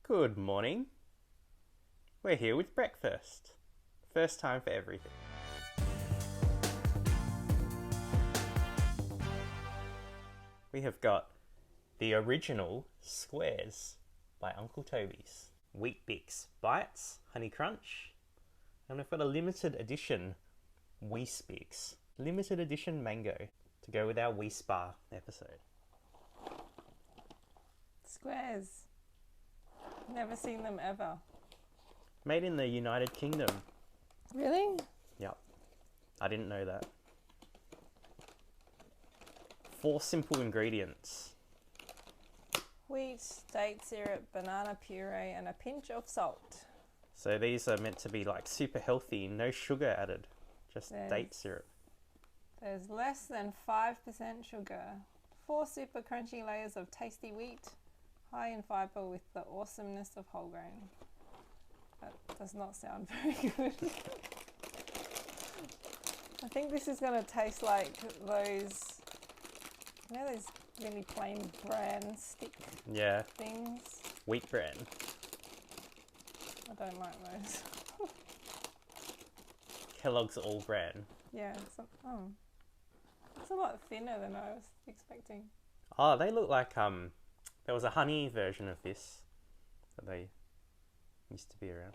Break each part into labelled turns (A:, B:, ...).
A: Good morning. We're here with breakfast. First time for everything. We have got the original Squares by Uncle Toby's. Weet-bix Bites, Honey Crunch. And we've got a limited edition Weis-bix. Limited edition Mango to go with our Weis-bar episode.
B: Squares. Never seen them ever.
A: Made in the United Kingdom.
B: Really?
A: Yep. I didn't know that. 4 simple ingredients.
B: Wheat, date syrup, banana puree, and a pinch of salt.
A: So these are meant to be like super healthy, no sugar added, just date syrup.
B: There's less than 5% sugar. 4 super crunchy layers of tasty wheat, high in fiber with the awesomeness of whole grain. That does not sound very good. I think this is going to taste like those, you know, those really plain bran stick things.
A: Wheat bran.
B: I don't like those.
A: Kellogg's All Bran.
B: Yeah. It's a lot thinner than I was expecting.
A: Oh, they look like there was a honey version of this that they used to be around.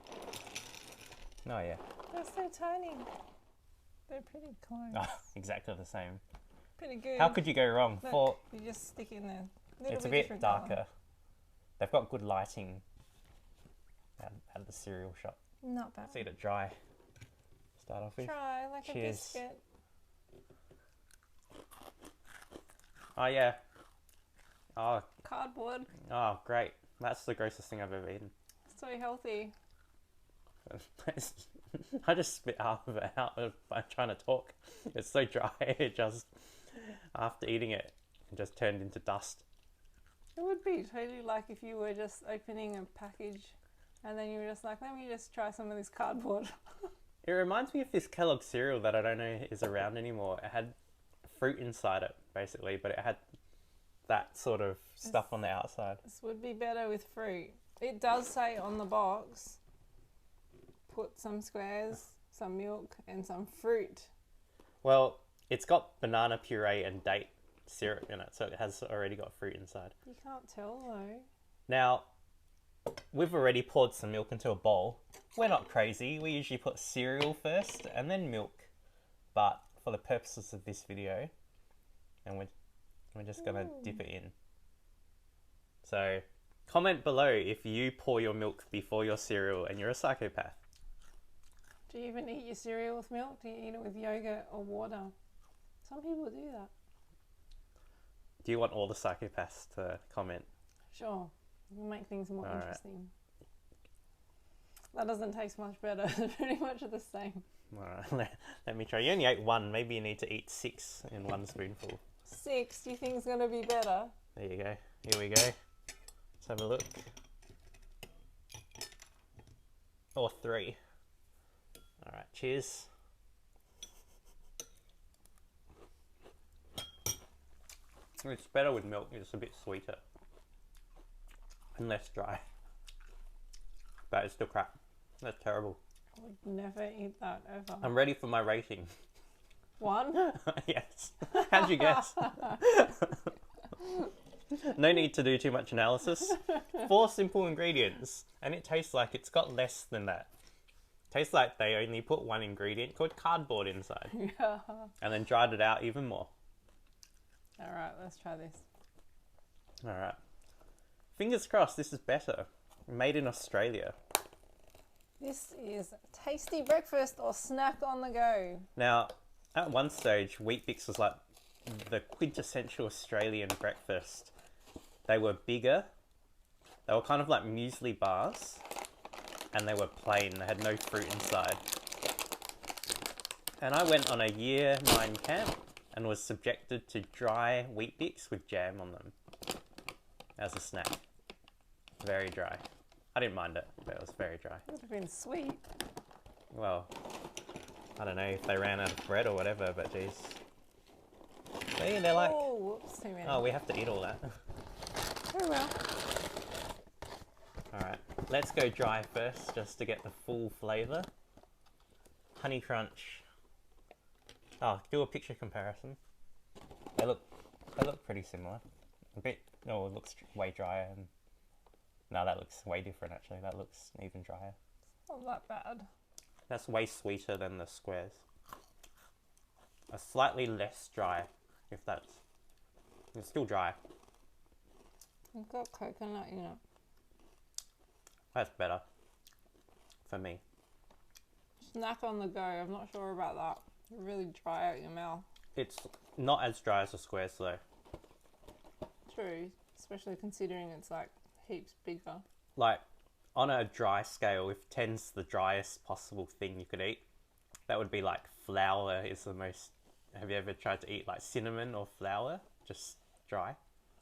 A: Oh yeah.
B: They're so tiny. They're pretty close.
A: Oh, exactly the same.
B: Pretty good.
A: How could you go wrong?
B: Look, you just stick in there.
A: It's a bit darker. Color. They've got good lighting at the cereal shop.
B: Not bad.
A: Let's eat it dry. Start off with.
B: Try like
A: Cheers.
B: a biscuit.
A: Oh yeah. Oh.
B: Cardboard.
A: Oh great. That's the grossest thing I've ever eaten.
B: So healthy.
A: I just spit half of it out by trying to talk. It's so dry. It just, after eating it, it just turned into dust.
B: It would be totally like if you were just opening a package and then you were just like, let me just try some of this cardboard.
A: It reminds me of this Kellogg cereal that I don't know is around anymore. It had fruit inside it, basically, but it had that sort of stuff on the outside.
B: This would be better with fruit. It does say on the box, put some squares, some milk, and some fruit.
A: Well, it's got banana puree and date syrup in it, so it has already got fruit inside.
B: You can't tell though.
A: Now, we've already poured some milk into a bowl. We're not crazy. We usually put cereal first and then milk. But for the purposes of this video, and we're just going to dip it in. So, comment below if you pour your milk before your cereal and you're a psychopath.
B: Do you even eat your cereal with milk? Do you eat it with yogurt or water? Some people do that.
A: Do you want all the psychopaths to comment?
B: Sure. We'll make things more
A: All
B: interesting.
A: Right.
B: That doesn't taste much better. It's pretty much the same.
A: Alright, let me try. You only ate 1. Maybe you need to eat 6 in 1 spoonful.
B: 6? Do you think it's going to be better?
A: There you go. Here we go. Let's have a look. Or 3. Alright, cheers. It's better with milk. It's a bit sweeter. And less dry. But it's still crap. That's terrible.
B: I would never eat that ever.
A: I'm ready for my rating.
B: 1?
A: Yes. How'd you guess? No need to do too much analysis. 4 simple ingredients. And it tastes like it's got less than that. Tastes like they only put 1 ingredient called cardboard inside.
B: Yeah.
A: And then dried it out even more.
B: Alright, let's try this.
A: Alright. Fingers crossed this is better. Made in Australia.
B: This is tasty breakfast or snack on the go.
A: Now, at one stage, Weet-bix was like the quintessential Australian breakfast. They were bigger. They were kind of like muesli bars. And they were plain. They had no fruit inside. And I went on a year 9 camp and was subjected to dry Weet-bix with jam on them as a snack. Very dry. I didn't mind it, but it was very dry.
B: It would have been sweet.
A: Well, I don't know if they ran out of bread or whatever, but geez. See, they're like...
B: Oh, whoops, too many.
A: Oh, we have to eat all that.
B: Very well.
A: Alright. Let's go dry first, just to get the full flavour. Honey Crunch. Oh, do a picture comparison. They look pretty similar. A bit. No, it looks way drier. And no, that looks way different actually. That looks even drier.
B: Not that bad.
A: That's way sweeter than the squares. A slightly less dry, if that's. It's still dry.
B: It's got coconut in it.
A: That's better. For me.
B: Snack on the go. I'm not sure about that. Really dry out your mouth.
A: It's not as dry as the squares though.
B: True, especially considering it's like heaps bigger.
A: Like, on a dry scale, if 10's the driest possible thing you could eat, that would be like flour is the most... Have you ever tried to eat like cinnamon or flour? Just dry?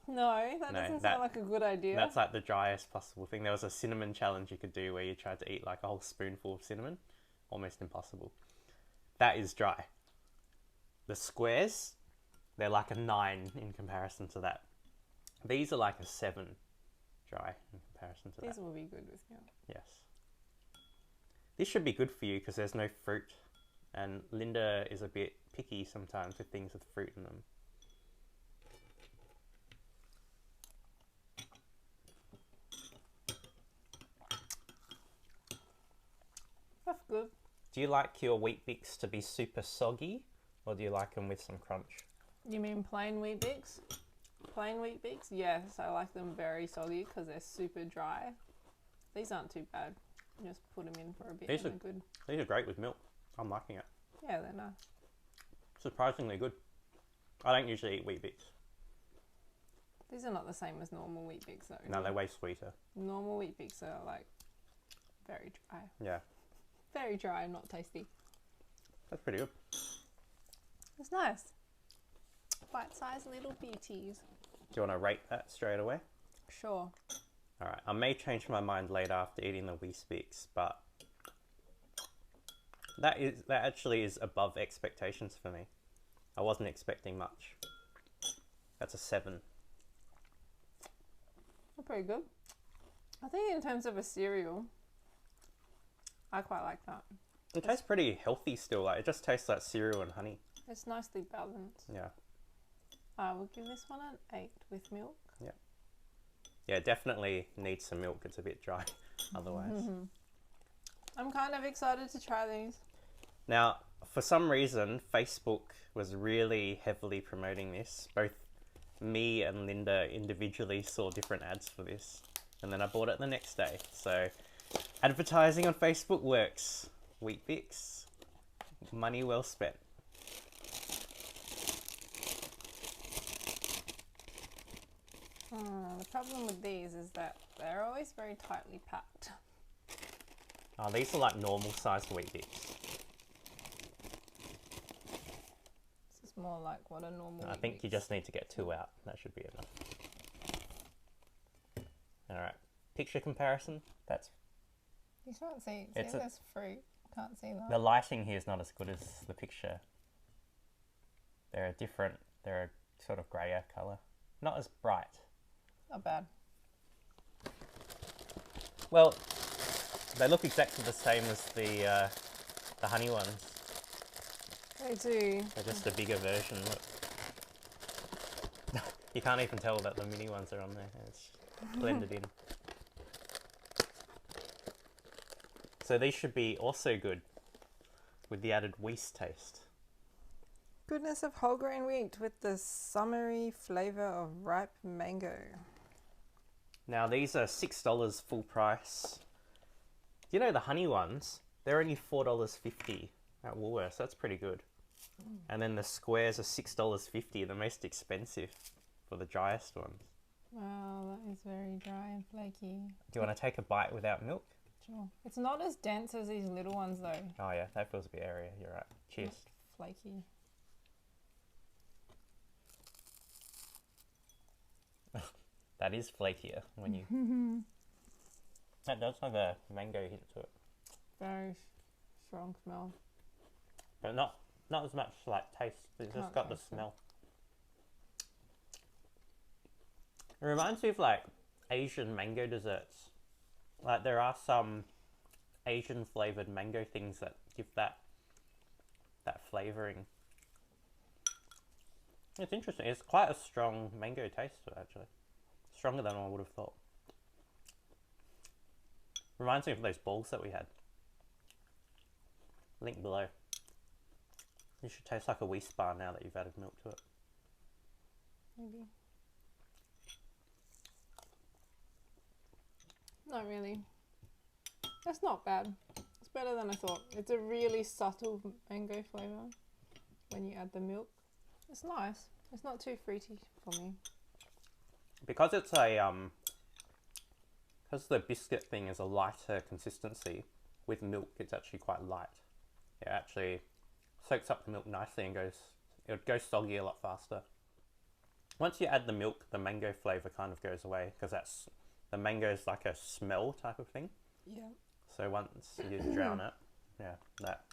B: No, that doesn't sound like a good idea.
A: That's like the driest possible thing. There was a cinnamon challenge you could do where you tried to eat like a whole spoonful of cinnamon. Almost impossible. That is dry. The squares, they're like a 9 in comparison to that. These are like a 7 dry in comparison to that.
B: These will be good with milk.
A: Yes. This should be good for you because there's no fruit. And Linda is a bit picky sometimes with things with fruit in them.
B: That's good.
A: Do you like your Weet-bix to be super soggy, or do you like them with some crunch?
B: You mean plain Weet-bix? Plain Weet-bix? Yes, I like them very soggy because they're super dry. These aren't too bad. You just put them in for a bit and they're good.
A: These are great with milk. I'm liking it.
B: Yeah, they're nice.
A: Surprisingly good. I don't usually eat Weet-bix.
B: These are not the same as normal Weet-bix though.
A: No, they're way sweeter.
B: Normal Weet-bix are like very dry.
A: Yeah.
B: Very dry and not tasty.
A: That's pretty good.
B: It's nice. Bite-sized little beauties.
A: Do you want to rate that straight away?
B: Sure.
A: Alright, I may change my mind later after eating the Weis-bix, but that actually is above expectations for me. I wasn't expecting much. That's a 7.
B: They're pretty good. I think in terms of a cereal, I quite like that.
A: It tastes pretty healthy still. Like, it just tastes like cereal and honey.
B: It's nicely balanced.
A: Yeah.
B: I would give this one an 8 with milk.
A: Yeah. Yeah, definitely needs some milk. It's a bit dry otherwise.
B: I'm kind of excited to try these.
A: Now, for some reason, Facebook was really heavily promoting this. Both me and Linda individually saw different ads for this. And then I bought it the next day. So, advertising on Facebook works. Weet-bix. Money well spent.
B: The problem with these is that they're always very tightly packed.
A: Oh, these are like normal sized Weet-bix.
B: This is more like what a normal
A: I think you just need to get 2 out. That should be enough. Alright. Picture comparison. That's...
B: You can't see.
A: It's
B: See, there's fruit. Can't see that.
A: The lighting here is not as good as the picture. They're a different... They're a sort of grayer colour. Not as bright.
B: Not bad.
A: Well, they look exactly the same as the honey ones.
B: They do.
A: They're just a bigger version. Look. You can't even tell that the mini ones are on there. It's blended in. So these should be also good with the added Weis taste.
B: Goodness of whole grain wheat with the summery flavour of ripe mango.
A: Now these are $6 full price. You know the honey ones, they're only $4.50 at Woolworths. That's pretty good. And then the squares are $6.50, the most expensive for the driest ones.
B: Wow, that is very dry and flaky.
A: Do you want to take a bite without milk?
B: Sure. It's not as dense as these little ones though.
A: Oh yeah, that feels a bit airy. You're right. Cheers.
B: Not flaky.
A: That is flakier when you... That does have a mango hint to it.
B: Very strong smell.
A: But not as much like taste. It's just got the smell. It reminds me of like Asian mango desserts. Like there are some Asian flavored mango things that give that flavoring. It's interesting. It's quite a strong mango taste to it, actually. Stronger than I would have thought. Reminds me of those balls that we had. Link below. It should taste like a Weis bar now that you've added milk to it.
B: Maybe. Not really. That's not bad. It's better than I thought. It's a really subtle mango flavour when you add the milk. It's nice. It's not too fruity for me.
A: Because it's a because the biscuit thing is a lighter consistency, with milk it's actually quite light. It actually soaks up the milk nicely and it goes soggy a lot faster. Once you add the milk, the mango flavour kind of goes away, because the mango is like a smell type of thing.
B: Yeah.
A: So once you drown it, yeah, that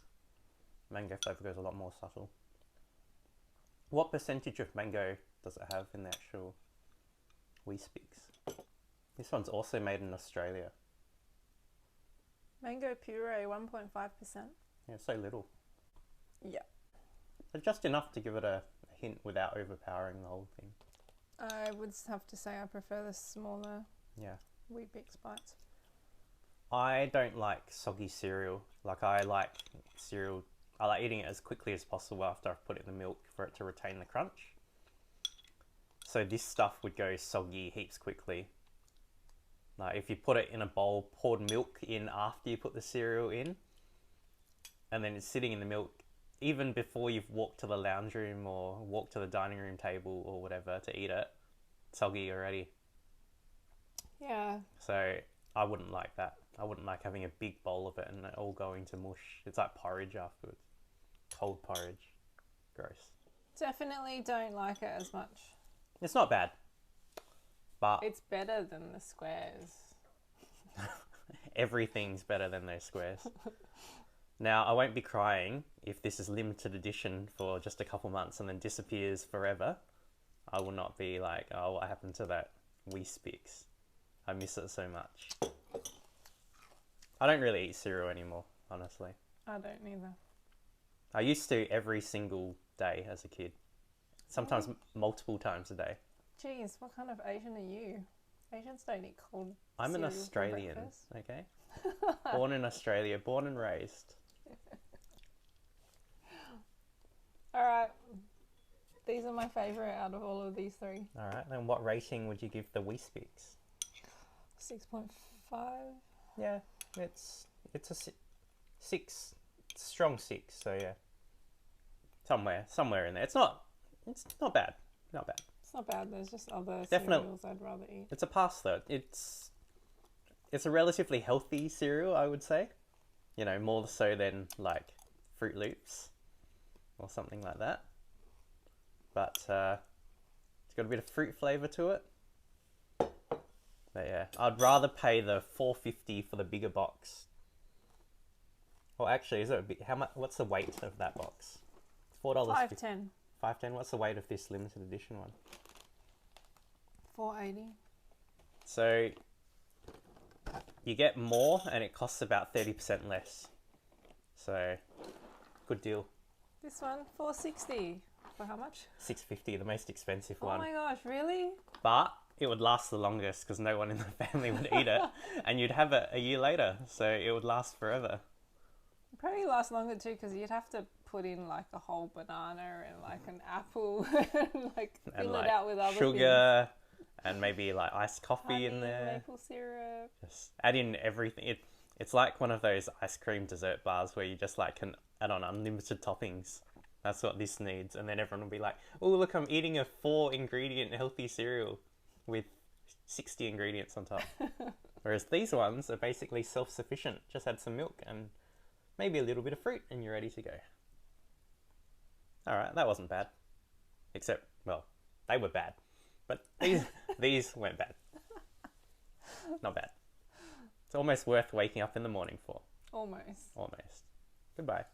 A: mango flavour goes a lot more subtle. What percentage of mango does it have in the actual Weis-bix? This one's also made in Australia.
B: Mango puree, 1.5%.
A: Yeah, so little.
B: Yeah.
A: But just enough to give it a hint without overpowering the whole thing.
B: I would have to say I prefer the smaller Weet-bix Bites.
A: I don't like soggy cereal. Like I like eating it as quickly as possible after I've put it in the milk for it to retain the crunch. So this stuff would go soggy heaps quickly. Like if you put it in a bowl, poured milk in after you put the cereal in, and then it's sitting in the milk, even before you've walked to the lounge room or walked to the dining room table or whatever to eat it, soggy already.
B: Yeah.
A: So I wouldn't like that. I wouldn't like having a big bowl of it and it all going to mush. It's like porridge afterwards. Cold porridge. Gross.
B: Definitely don't like it as much.
A: It's not bad. But
B: it's better than the squares.
A: Everything's better than those squares. Now, I won't be crying if this is limited edition for just a couple months and then disappears forever. I will not be like, oh, what happened to that Weis-bix? I miss it so much. I don't really eat cereal anymore, honestly.
B: I don't either.
A: I used to every single day as a kid. Sometimes multiple times a day.
B: Jeez, what kind of Asian are you? Asians don't eat cold
A: I'm an
B: cereal
A: Australian,
B: for breakfast.
A: okay? Born in Australia, born and raised.
B: Alright. These are my favourite out of all of these three.
A: Alright, then what rating would you give the Weis-bix?
B: 6.5.
A: Yeah, it's a six, strong 6, so yeah. Somewhere in there. It's not bad. Not bad.
B: It's not bad, there's just other
A: Definitely.
B: cereals I'd rather eat.
A: It's a pass though. It's a relatively healthy cereal, I would say. You know, more so than like Fruit Loops or something like that. But it's got a bit of fruit flavour to it. But yeah, I'd rather pay the $4.50 for the bigger box. Well, actually, is it a bit? How much? What's the weight of that box? $4.
B: $5.10.
A: $5.10. What's the weight of this limited edition one?
B: $4.80.
A: So you get more, and it costs about 30% less. So good deal.
B: This one, $4.60. For how much?
A: $6.50, the most expensive
B: Oh
A: one.
B: my gosh, really?
A: But it would last the longest because no one in the family would eat it, and you'd have it a year later, so it would last forever.
B: It'd probably last longer too because you'd have to put in like a whole banana and like an apple and like fill it out with other
A: sugar things. And maybe like iced coffee
B: Honey,
A: in there.
B: maple syrup.
A: Just add in everything. It's like one of those ice cream dessert bars where you just like can add on unlimited toppings. That's what this needs. And then everyone will be like, oh, look, I'm eating a 4-ingredient healthy cereal with 60 ingredients on top. Whereas these ones are basically self-sufficient. Just add some milk and maybe a little bit of fruit and you're ready to go. All right, that wasn't bad. Except, well, they were bad. But these weren't bad. Not bad. It's almost worth waking up in the morning for.
B: Almost.
A: Almost. Goodbye.